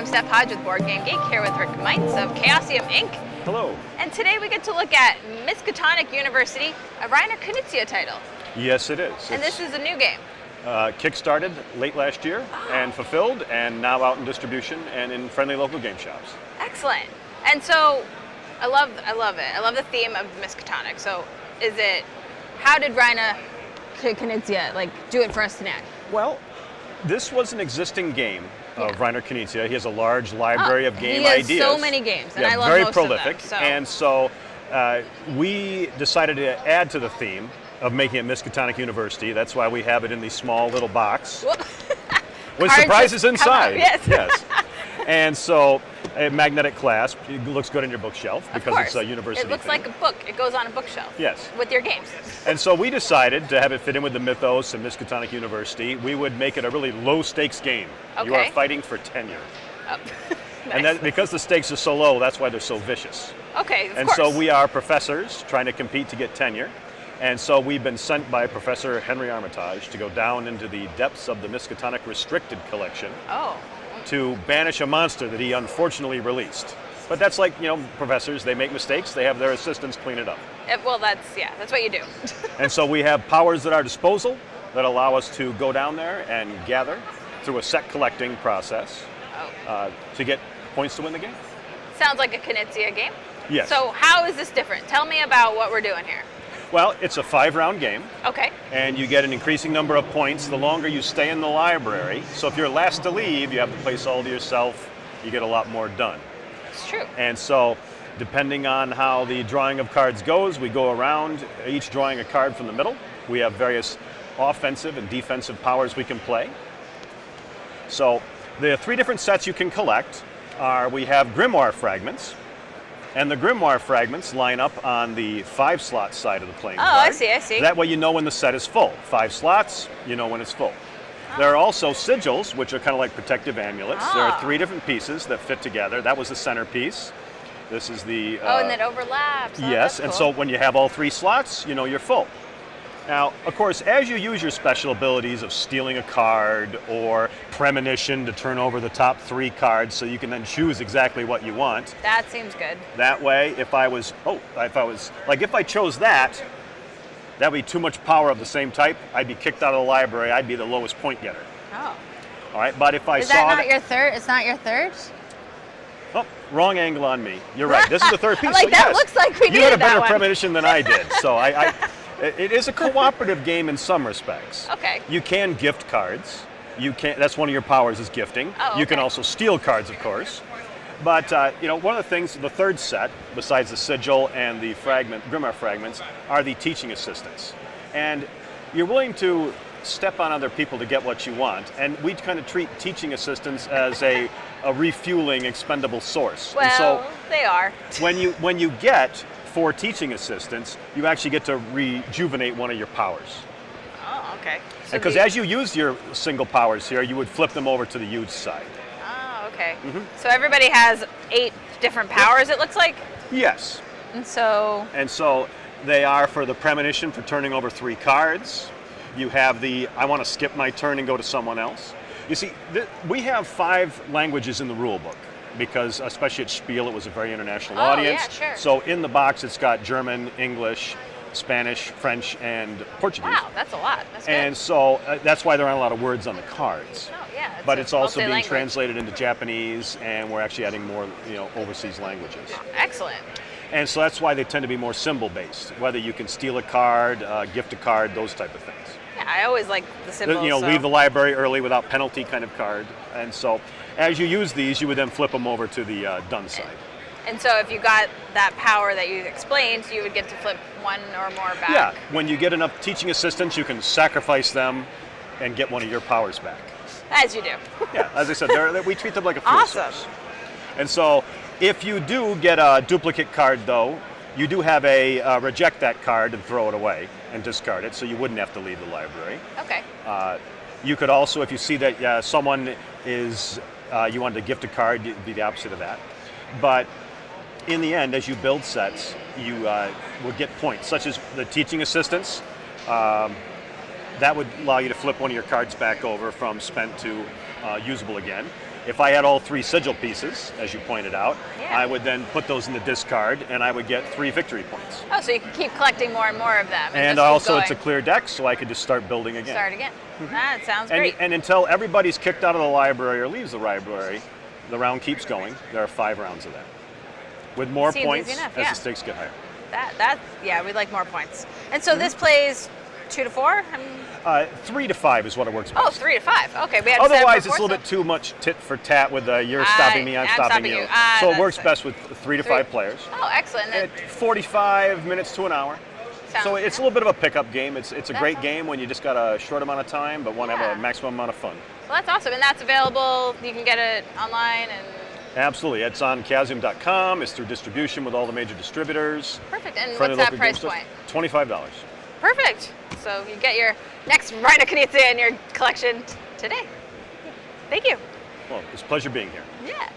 I'm Steph Hodge with BoardGameGeek, here with Rick Meitz of Chaosium Inc. Hello. And today we get to look at Miskatonic University, a Reiner Knizia title. Yes, it is. And this is a new game. Kickstarted late last year and fulfilled, and now out in distribution and in friendly local game shops. Excellent. And so, I love it. I love the theme of Miskatonic. So, how did Reiner Knizia do it for us tonight? Well, this was an existing game of Reiner Knizia. He has a large library of game ideas. He has so many games, and I love very most prolific. of them. And so we decided to add to the theme of making it Miskatonic University. That's why we have it in the small little box with surprises inside. Yes. And so a magnetic clasp. It looks good on your bookshelf because it's a university. It looks like a book. It goes on a bookshelf. Yes. With your games. And so we decided to have it fit in with the mythos of Miskatonic University. We would make it a really low-stakes game. Okay. You are fighting for tenure. Oh. Nice. And that, because the stakes are so low, that's why they're so vicious. Okay, of and course. so we are professors trying to compete to get tenure. And so we've been sent by Professor Henry Armitage to go down into the depths of the Miskatonic Restricted Collection to banish a monster that he unfortunately released. But that's like, professors, they make mistakes, they have their assistants clean it up. Well, that's what you do. And so we have powers at our disposal that allow us to go down there and gather through a set collecting process to get points to win the game. Sounds like a Knizia game. Yes. So how is this different? Tell me about what we're doing here. Well, it's a 5-round game. Okay. And you get an increasing number of points the longer you stay in the library. So if you're last to leave, you have the place all to yourself, you get a lot more done. It's true. And so, depending on how the drawing of cards goes, we go around, each drawing a card from the middle. We have various offensive and defensive powers we can play. So, the 3 different sets you can collect are, we have Grimoire fragments. And the Grimoire fragments line up on the 5-slot side of the playing card. I see. That way you know when the set is full. 5 slots, you know when it's full. There are also sigils, which are kind of like protective amulets. There are 3 different pieces that fit together. That was the centerpiece. This is the... and it overlaps. Yes, and so when you have all 3 slots, you know you're full. Now, of course, as you use your special abilities of stealing a card or premonition to turn over the top 3 cards so you can then choose exactly what you want. That seems good. That way, if I chose that, that'd be too much power of the same type. I'd be kicked out of the library. I'd be the lowest point getter. Oh. All right, but if I Is that not your third? It's not your third? Oh, wrong angle on me. You're right. This is the 3rd piece. That yes, looks like we did you had a better one. premonition than I did. So it is a cooperative game in some respects. Okay. You can gift cards. That's one of your powers is gifting. Oh, okay. You can also steal cards, of course. But one of the things, the 3rd set, besides the sigil and the Grimoire fragments, are the teaching assistants. And you're willing to step on other people to get what you want. And we kind of treat teaching assistants as a refueling, expendable source. Well, and so they are. when you get 4 teaching assistants, you actually get to rejuvenate one of your powers. Oh, okay. Because as you use your single powers here, you would flip them over to the used side. Oh, okay. Mm-hmm. So everybody has 8 different powers, it looks like? Yes. And so they are for the premonition for turning over 3 cards. You have the, I want to skip my turn and go to someone else. You see, we have 5 languages in the rule book because, especially at Spiel, it was a very international audience. Yeah, sure. So in the box, it's got German, English, Spanish, French, and Portuguese. Wow, that's a lot. That's good. And so that's why there aren't a lot of words on the cards. Oh, yeah. But it's also being translated into Japanese, and we're actually adding more, overseas languages. Excellent. And so that's why they tend to be more symbol-based, whether you can steal a card, gift a card, those type of things. Yeah, I always like the symbols. Leave the library early without penalty kind of card. And so as you use these, you would then flip them over to the done side. And so if you got that power that you explained, you would get to flip 1 or more back. Yeah, when you get enough teaching assistants, you can sacrifice them and get one of your powers back. As you do. Yeah, as I said, we treat them like a fuel source. And so if you do get a duplicate card, though, you do have a reject that card and throw it away and discard it, so you wouldn't have to leave the library. Okay. You could also, if you see that someone is, you wanted to gift a card, it'd be the opposite of that. But in the end, as you build sets, you will get points, such as the teaching assistants. that would allow you to flip one of your cards back over from spent to usable again. If I had all 3 sigil pieces, as you pointed out, Yeah. I would then put those in the discard, and I would get 3 victory points. Oh, so you can keep collecting more and more of them. And just keep also, going. it's a clear deck, so I could just start building again. Start again. That sounds And, great. and until everybody's kicked out of the library or leaves the library, the round keeps going. There are 5 rounds of that. With more Seems points, easy enough, as yeah. the stakes get higher. Yeah, we'd like more points. And so this plays 2 to 4? 3 to 5 is what it works best. Oh, 3 to 5. Okay, we had Otherwise, before, it's a little so- bit too much tit for tat with you're stopping me, I'm stopping you. So it that's works it. best with 3 to 5 players. Oh, excellent. At 45 minutes to an hour. So it's a little bit of a pickup game. It's a great awesome. game when you just got a short amount of time, but want to have Yeah. a maximum amount of fun. Well, that's awesome. And that's available. You can get it online and Absolutely. It's on Chaosium.com. It's through distribution with all the major distributors. perfect. And Friendly what's that local price game point? stores. $25. Perfect. So you get your next Rhino Knizia in your collection today. Thank you. Well, it's a pleasure being here. Yeah.